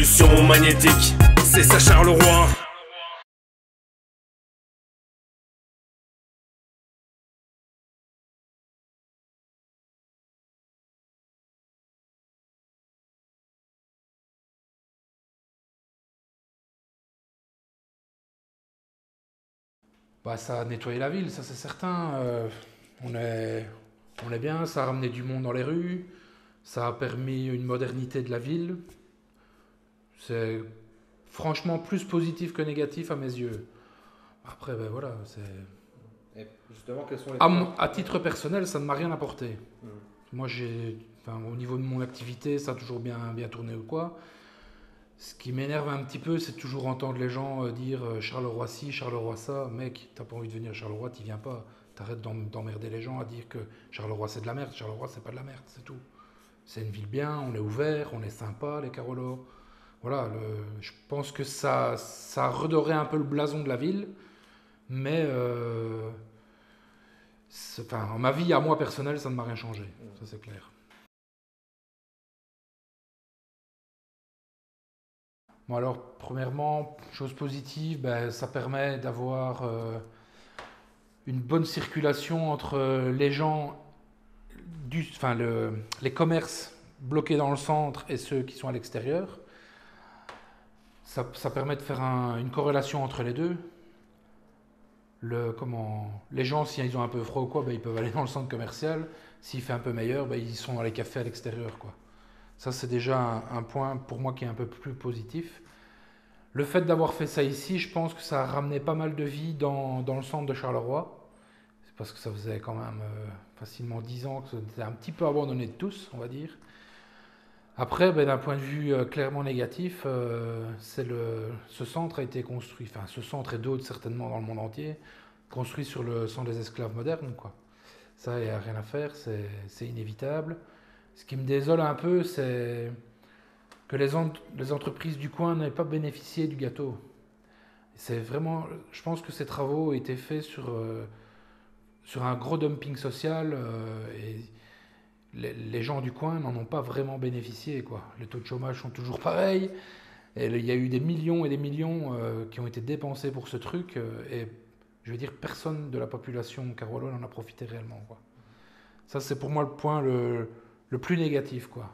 Pulsion magnétique, c'est ça Charleroi. Bah, ça a nettoyé la ville, ça c'est certain. On est, on est bien, ça a ramené du monde dans les rues, ça a permis une modernité de la ville. C'est franchement plus positif que négatif à mes yeux. Après, ben voilà, c'est... Et justement, quels sont les À, points? à titre personnel, ça ne m'a rien apporté. Hmm. Moi, enfin, au niveau de mon activité, ça a toujours bien tourné ou quoi. Ce qui m'énerve un petit peu, c'est toujours entendre les gens dire Charleroi ci, Charleroi ça. Mec, t'as pas envie de venir à Charleroi, t'y viens pas. T'arrêtes d'emmerder les gens à dire que Charleroi c'est de la merde. Charleroi c'est pas de la merde, c'est tout. C'est une ville bien, on est ouvert, on est sympa, les Carolos. Voilà, je pense que ça a redoré un peu le blason de la ville, mais enfin, ma vie à moi personnelle, ça ne m'a rien changé, ça c'est clair. Bon alors, premièrement, chose positive, ben, ça permet d'avoir une bonne circulation entre les gens, enfin les commerces bloqués dans le centre et ceux qui sont à l'extérieur. Ça permet de faire une corrélation entre les deux. Les gens, si ils ont un peu froid ou quoi, ben, ils peuvent aller dans le centre commercial. S'il fait un peu meilleur, ben, ils sont dans les cafés à l'extérieur, quoi. Ça, c'est déjà un point pour moi qui est un peu plus positif. Le fait d'avoir fait ça ici, je pense que ça a ramené pas mal de vie dans le centre de Charleroi. C'est parce que ça faisait quand même facilement 10 ans que c'était un petit peu abandonné de tous, on va dire. Après, ben, d'un point de vue clairement négatif, ce centre a été construit, enfin ce centre et d'autres certainement dans le monde entier, construit sur le sang des esclaves modernes, quoi. Ça, il n'y a rien à faire, c'est inévitable. Ce qui me désole un peu, c'est que les entreprises du coin n'aient pas bénéficié du gâteau. C'est vraiment, je pense que ces travaux ont été faits sur un gros dumping social et les gens du coin n'en ont pas vraiment bénéficié, quoi. Les taux de chômage sont toujours pareils. Et il y a eu des millions et des millions qui ont été dépensés pour ce truc. Et je veux dire, personne de la population carolo n'en a profité réellement, quoi. Ça, c'est pour moi le point le plus négatif, quoi.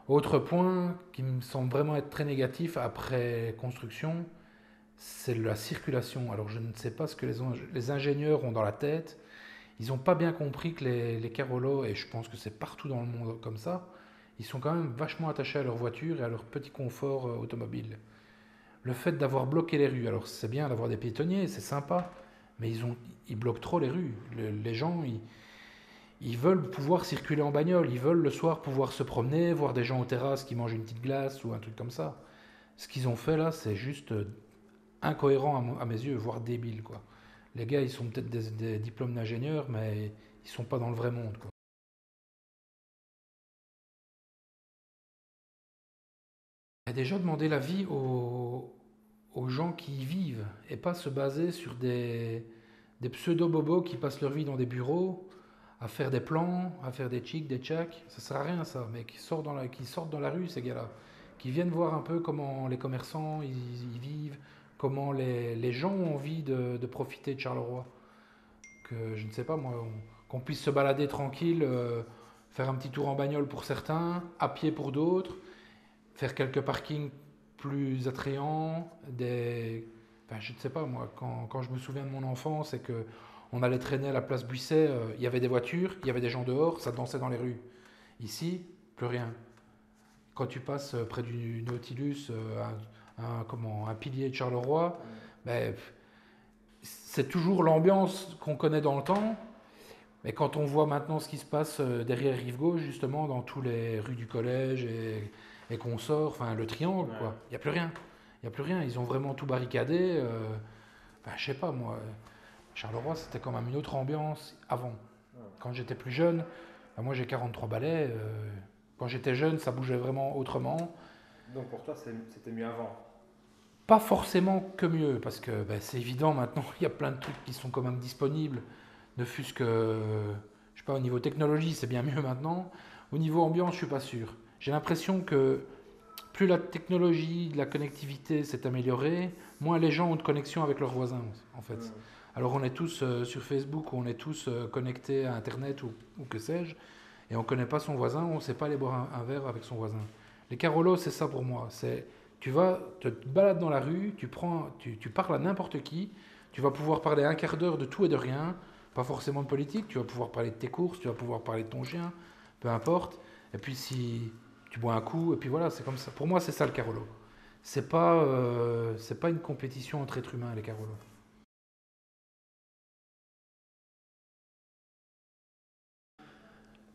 Autre point qui me semble vraiment être très négatif après construction, c'est la circulation. Alors je ne sais pas ce que les ingénieurs ont dans la tête. Ils n'ont pas bien compris que les Carolos, et je pense que c'est partout dans le monde comme ça, ils sont quand même vachement attachés à leur voiture et à leur petit confort automobile. Le fait d'avoir bloqué les rues, alors c'est bien d'avoir des piétonniers, c'est sympa, mais ils bloquent trop les rues. Les gens, ils veulent pouvoir circuler en bagnole, ils veulent le soir pouvoir se promener, voir des gens aux terrasses qui mangent une petite glace ou un truc comme ça. Ce qu'ils ont fait là, c'est juste incohérent à mes yeux, voire débile, quoi. Les gars, ils sont peut-être des diplômes d'ingénieurs, mais ils sont pas dans le vrai monde, quoi. Et déjà demander l'avis aux gens qui y vivent et pas se baser sur des pseudo-bobos qui passent leur vie dans des bureaux à faire des plans, à faire des chics, des tchaks. Ça sert à rien ça, mais qui sortent dans la rue, ces gars-là. Qui viennent voir un peu comment les commerçants ils vivent, comment les gens ont envie de profiter de Charleroi. Que je ne sais pas moi, qu'on puisse se balader tranquille, faire un petit tour en bagnole pour certains, à pied pour d'autres, faire quelques parkings plus attrayants, enfin, je ne sais pas moi, quand je me souviens de mon enfance, c'est que on allait traîner à la place Buisset, il y avait des voitures, il y avait des gens dehors, ça dansait dans les rues. Ici, plus rien. Quand tu passes près du Nautilus, un pilier de Charleroi, ben, c'est toujours l'ambiance qu'on connaît dans le temps, mais quand on voit maintenant ce qui se passe derrière Rive Gauche, justement, dans tous les rues du collège et qu'on sort, enfin le triangle, Ouais. quoi, il n'y a plus rien. Il n'y a plus rien, ils ont vraiment tout barricadé. Enfin, je sais pas, moi, Charleroi, c'était quand même une autre ambiance avant. Ouais. Quand j'étais plus jeune, ben, moi j'ai 43 balais, quand j'étais jeune, ça bougeait vraiment autrement. Donc pour toi, c'était mieux avant. Pas forcément que mieux, parce que ben, c'est évident maintenant, il y a plein de trucs qui sont quand même disponibles, ne fût-ce que, je sais pas, au niveau technologie, c'est bien mieux maintenant. Au niveau ambiance, je suis pas sûr. J'ai l'impression que plus la technologie, la connectivité s'est améliorée, moins les gens ont de connexion avec leurs voisins, en fait. Ouais. Alors on est tous sur Facebook, ou on est tous connectés à Internet, ou que sais-je, et on ne connaît pas son voisin, on ne sait pas aller boire un verre avec son voisin. Les Carolos, c'est ça pour moi. Tu te balades dans la rue, tu parles à n'importe qui, tu vas pouvoir parler un quart d'heure de tout et de rien, pas forcément de politique, tu vas pouvoir parler de tes courses, tu vas pouvoir parler de ton chien, peu importe. Et puis si tu bois un coup, et puis voilà, c'est comme ça. Pour moi, c'est ça le Carolo. C'est pas une compétition entre êtres humains, les Carolos.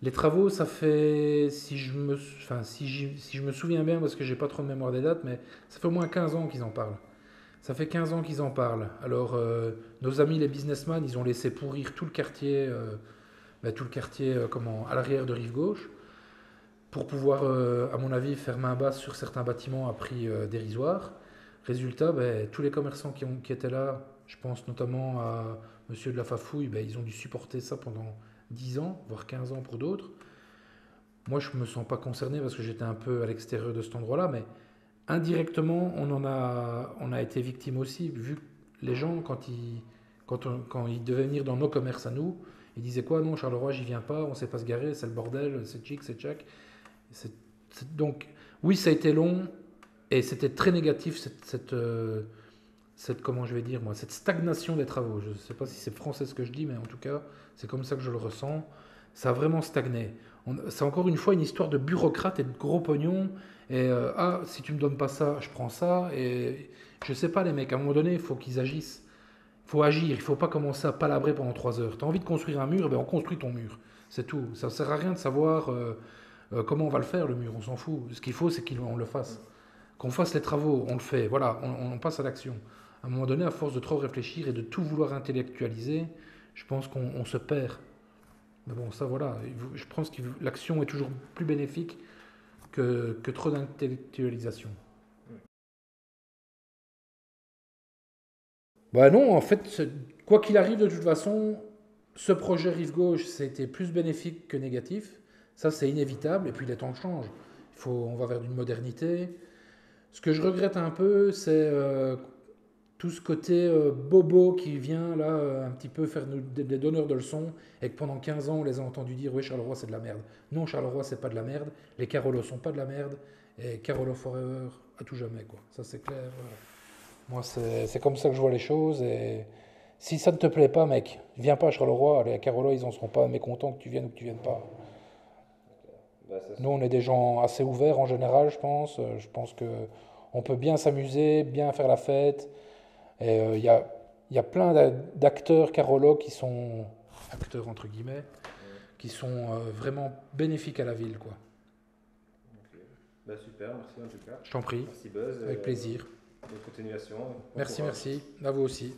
Les travaux, ça fait, si je me souviens bien, parce que j'ai pas trop de mémoire des dates, mais ça fait au moins 15 ans qu'ils en parlent. Ça fait 15 ans qu'ils en parlent. Alors, nos amis les businessmen, ils ont laissé pourrir tout le quartier à l'arrière de Rive Gauche, pour pouvoir, à mon avis, faire main basse sur certains bâtiments à prix dérisoire. Résultat, tous les commerçants qui étaient là, je pense notamment à Monsieur de la Fafouille, ils ont dû supporter ça pendant 10 ans, voire 15 ans pour d'autres. Moi, je ne me sens pas concerné parce que j'étais un peu à l'extérieur de cet endroit-là, mais indirectement, on a été victime aussi, vu que les gens, quand ils devaient venir dans nos commerces à nous, ils disaient quoi? Non, Charleroi, j'y viens pas, on ne sait pas se garer, c'est le bordel, c'est chic, c'est tchac. Donc, oui, ça a été long et c'était très négatif, comment je vais dire, moi, cette stagnation des travaux. Je ne sais pas si c'est français ce que je dis, mais en tout cas, c'est comme ça que je le ressens. Ça a vraiment stagné. C'est encore une fois une histoire de bureaucrate et de gros pognon. Et si tu me donnes pas ça, je prends ça. Et je sais pas, les mecs, à un moment donné, il faut qu'ils agissent. Il faut agir, il ne faut pas commencer à palabrer pendant 3 heures. Tu as envie de construire un mur, on construit ton mur. C'est tout. Ça ne sert à rien de savoir comment on va le faire, le mur, on s'en fout. Ce qu'il faut, c'est qu'on le fasse. Qu'on fasse les travaux, on le fait. Voilà, on passe à l'action. À un moment donné, à force de trop réfléchir et de tout vouloir intellectualiser, je pense qu'on se perd. Mais bon, ça voilà, je pense que l'action est toujours plus bénéfique que trop d'intellectualisation. Bah non, en fait, quoi qu'il arrive, de toute façon, ce projet Rive Gauche, c'était plus bénéfique que négatif. Ça, c'est inévitable. Et puis, les temps changent. On va vers une modernité. Ce que je regrette un peu, c'est tout ce côté bobo qui vient là un petit peu faire des donneurs de leçons et que pendant 15 ans, on les a entendus dire oui, Charleroi, c'est de la merde. Non, Charleroi, c'est pas de la merde. Les Carolos sont pas de la merde. Et Carolo Forever, à tout jamais, quoi. Ça, c'est clair. Moi, c'est comme ça que je vois les choses. Et si ça ne te plaît pas, mec, viens pas à Charleroi. Les Carolos, ils en seront pas mécontents que tu viennes ou que tu viennes pas. Bah, Nous, on est des gens assez ouverts en général, je pense. Je pense que on peut bien s'amuser, bien faire la fête. Et il y a plein d'acteurs Carolos qui sont acteurs entre guillemets, qui sont vraiment bénéfiques à la ville, quoi. ok. Bah, super, merci en tout cas. Je t'en prie, Merci Buzz. avec plaisir. Bonne continuation. Bon Merci, courage. merci. À vous aussi.